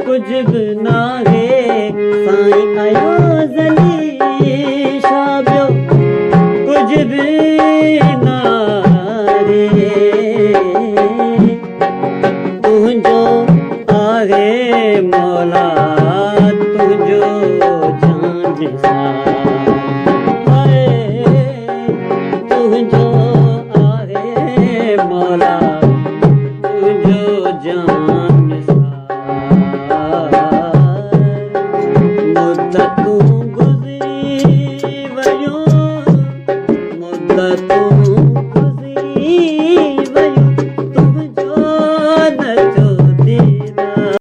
कुछ भी ना है साईं आयो ज़लीशा ॿियो कुछ भी ना है तुंहिंजो आहे मौला